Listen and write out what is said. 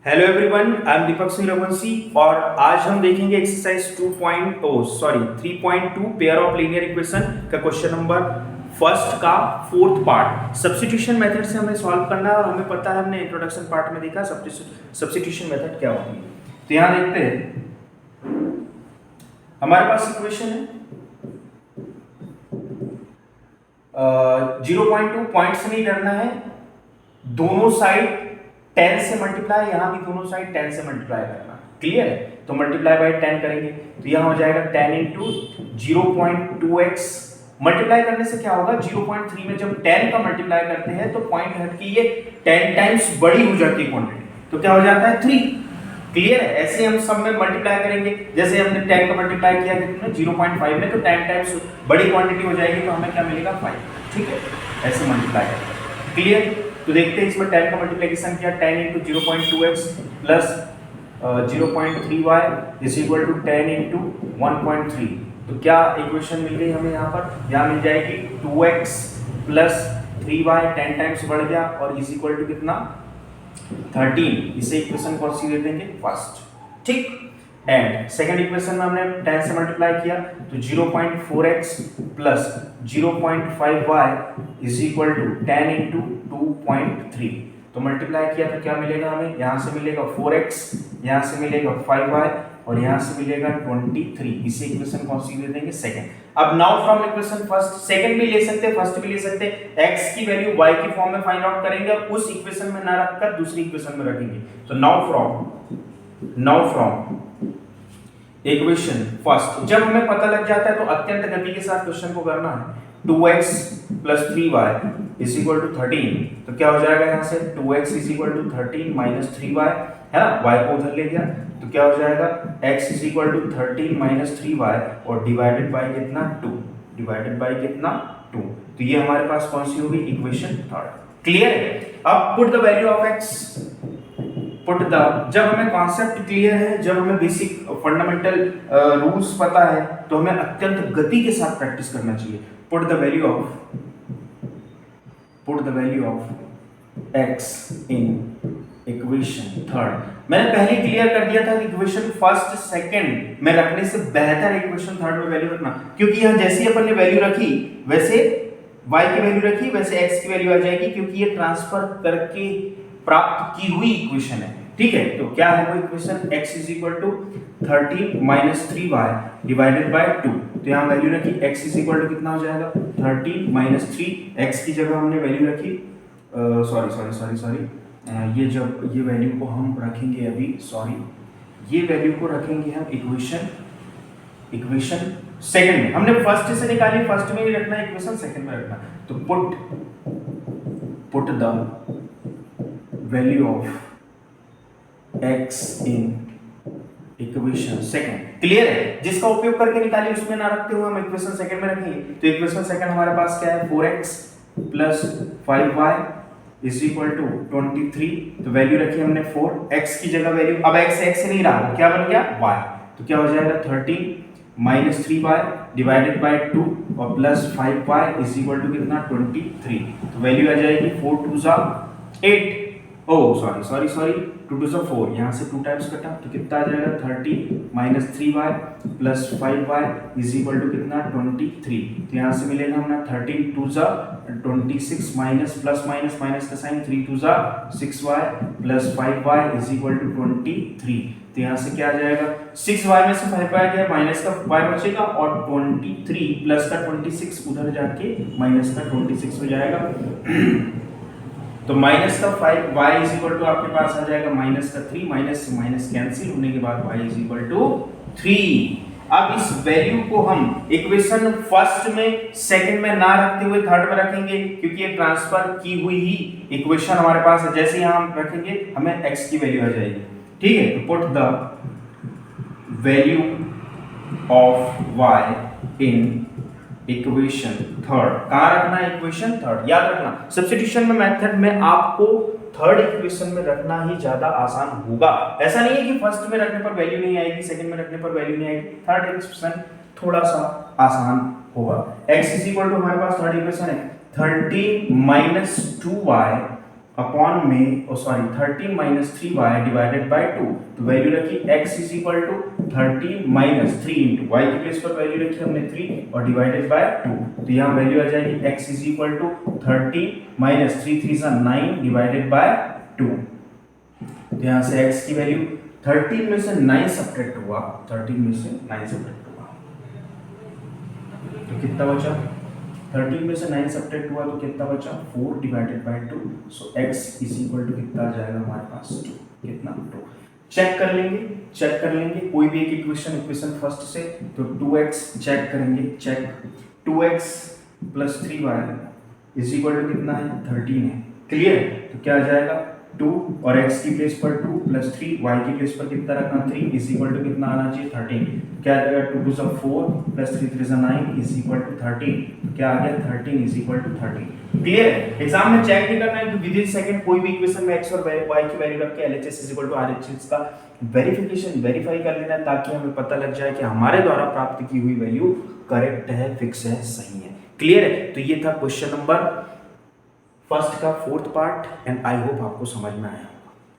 Hello everyone, I am Deepak Singh Raghuvanshi और आज हम देखेंगे exercise 3.2 pair of linear equation का क्वेश्चन नंबर फर्स्ट का फोर्थ पार्ट। सब्स्टिट्यूशन मेथड से हमें सॉल्व करना है और हमें पता है, हमने इंट्रोडक्शन पार्ट में देखा सब्स्टिट्यूशन मेथड क्या होती है। तो यहाँ देखते हैं, हमारे पास इक्वेशन है 0.2 पॉइंट से नहीं डरना है, दोनों साइड 10 से मल्टीप्लाई, यहां भी दोनों साइड 10 से मल्टीप्लाई करना। क्लियर है? तो मल्टीप्लाई बाय 10 करेंगे तो यहां हो जाएगा 10 इंटू 0.2x। मल्टीप्लाई करने से क्या होगा, 0.3 में जब 10 का मल्टीप्लाई करते हैं तो पॉइंट हट के ये 10 टाइम्स बड़ी हो जाती है क्वांटिटी, तो क्या हो जाता है 3। क्लियर है? ऐसे हम सब में मल्टीप्लाई करेंगे, जैसे हमने 10 का मल्टीप्लाई किया कितने 0.5 में, तो 10 टाइम्स बड़ी क्वांटिटी हो जाएगी, तो हमें क्या मिलेगा 5। ठीक है, ऐसे मल्टीप्लाई करेंगे। क्लियर? तो देखते हैं इसमें 10 का मल्टीप्लिकेशन किया, 10 into 0.2x plus 0.3y is equal to 10 into 1.3। तो क्या इक्वेशन मिल गई हमें यहाँ पर? यहाँ मिल जाएगी 2x प्लस 3y, 10 टाइम्स बढ़ गया और इज इक्वल टू कितना 13। इसे इक्वेशन कौन सी दे देंगे? फर्स्ट। ठीक। एंड सेकंड इक्वेशन में हमने 10 से मल्टीप्लाई किया तो 0.4x plus 0.5y is equal to 10 into 2.3। तो मल्टीप्लाई किया तो क्या मिलेगा हमें? यहाँ से मिलेगा 4x, यहाँ से मिलेगा 5y और यहाँ से मिलेगा 23। इसे इक्वेशन कौन सी दे देंगे? सेकंड। अब now from equation first, second भी ले सकते हैं, फर्स्ट भी ले सकते हैं, x की वैल्यू y की फॉर्म में फाइंड आउट करेंगे और उस इक्वेशन में ना रखकर दूसरी इक्वेशन में रखेंगे। तो नाउ फ्रॉम इक्वेशन फर्स्ट, जब हमें पता लग जाता है तो अत्यंत गति के साथ क्वेश्चन को करना है। 2x plus 3y is equal to 13। तो क्या हो जाएगा यहाँ से? 2x is equal to 13 minus 3y, है ना, y को उधर ले गया तो क्या हो जाएगा x is equal to 13 minus 3y और डिवाइडेड बाय कितना 2, डिवाइडेड बाय कितना 2। तो ये हमारे पास कौन सी होगी? Equation third. क्लियर है? अब put the value of x, जब हमें कॉन्सेप्ट क्लियर है, जब हमें बेसिक फंडामेंटल रूल्स पता है, तो हमें अत्यंत गति के साथ प्रैक्टिस करना चाहिए। Put the value of x in equation third. मैंने पहले क्लियर कर दिया था कि इक्वेशन फर्स्ट सेकंड में रखने से बेहतर इक्वेशन थर्ड में वैल्यू रखना, क्योंकि यहां जैसे ही अपन ने वैल्यू रखी वैसे y की वैल्यू रखी वैसे x की वैल्यू आ जाएगी, क्योंकि ये ट्रांसफर करके प्राप्त की हुई इक्वेशन है। ठीक है, तो क्या है वो equation? x is equal to 13 minus 3y divided by 2। तो यहाँ वैल्यू रखी x इज इक्वल टू कितना हो जाएगा 13 माइनस 3, x की जगह हमने वैल्यू रखी ये जब ये वैल्यू को हम रखेंगे अभी, ये वैल्यू को रखेंगे हम इक्वेशन सेकंड में। हमने फर्स्ट से निकाली, फर्स्ट में ही रखना, इक्वेशन सेकंड में रखना। तो put the value of x in equation second. Clear है? जिसका उपयोग करके निकाली उसमें ना रखते हुए हम इक्वेशन सेकंड में रखेंगे। तो इक्वेशन सेकंड हमारे पास क्या है? 4x plus 5y is equal to 23। तो वैल्यू रखी हमने 4, x की जगह वैल्यू, अब x नहीं रहा, क्या बन गया y। तो क्या हो जाएगा 13 माइनस 3y डिवाइडेड बाय 2 और plus 5y is equal to कितना 23। तो वैल्यू आ जाएगी 4 2 जा 8, सॉरी 2 2 4, यहाँ से 2 टाइम्स कटा तो कितना आ जाएगा 30 minus 3y plus 5y is equal to कितना 23। तो यहाँ से मिलेगा हमें 13 2 जा 26 माइनस प्लस माइनस का साइन 3 2 जा 6y plus 5y is equal to 23। तो यहाँ से क्या आ जाएगा 6y में से 5y गया, माइनस का y बचेगा और 23 प्लस का 26 उधर जाके माइनस का 26 हो जाएगा। तो माइनस का 5y इज इक्वल टू आपके पास आ जाएगा माइनस का 3, माइनस से माइनस कैंसिल होने के बाद y इज इक्वल टू 3। अब इस वैल्यू को हम इक्वेशन फर्स्ट में सेकंड में ना रखते हुए थर्ड में रखेंगे, क्योंकि ये ट्रांसफर की हुई ही इक्वेशन हमारे पास है। जैसे यहां हम रखेंगे हमें x की वैल्यू आ जाएगी। ठीक है, तो put the value of y in equation third. कहां रखना है? Equation third. याद रखना, सब्स्टिट्यूशन में मेथड में आपको थर्ड इक्वेशन में रखना ही ज्यादा आसान होगा। ऐसा नहीं है कि फर्स्ट में रखने पर वैल्यू नहीं आएगी, सेकंड में रखने पर वैल्यू नहीं आएगी, थर्ड इक्वेशन थोड़ा सा आसान होगा। x इज इक्वल टू हमारे पास थर्ड इक्वेशन है 13 माइनस 2y अपॉन में 13 माइनस 3y डिवाइडेड बाय 2। तो वैल्यू रखी x is equal to 13 minus 3 into y की प्लेस पर वैल्यू रखी हमने 3 और डिवाइडेड बाय 2। तो यहाँ वैल्यू आ जाएगी x is equal to 13 minus 3 3 सा 9 डिवाइडेड बाय 2। तो यहाँ से x की वैल्यू 13 में से 9 सब्ट्रैक्ट हुआ, 13 में से 9 सब्ट्रैक्ट हुआ तो कितना बचा? 13 में से 9 सब्ट्रैक्ट हुआ तो कितना बचा? 4 divided by 2। So x is equal to कितना आ जाएगा हमारे पास? 2। कितना? 2। चेक कर लेंगे कोई भी एक इक्वेशन फर्स्ट से। तो 2x चेक करेंगे, check 2x plus 3y is equal to कितना है? 13 है। क्लियर? तो क्या आ जाएगा? 2 और x की प्लेस पर 2 प्लस 3 y की प्लेस पर कितना रखना? 3 इज इक्वल टू कितना आना चाहिए? 13। क्या आ जाएगा? 2 2 सा 4 प्लस 3 3 सा 9 इज इक्वल टू 13। क्या आ गया? 13 इज इक्वल टू 13। क्लियर है? एग्जाम में चेक नहीं करना है कि विद इन सेकंड कोई भी इक्वेशन में x और y की वैल्यू रख के LHS is equal to RHS का वेरीफाई कर लेना है ताकि हमें पता लग जाए कि हमारे द्वारा प्राप्त की हुई वैल्यू करेक्ट है, फिक्स है, सही है। क्लियर है? तो ये था क्वेश्चन नंबर फर्स्ट का 4th part and I hope आपको समझ में आया।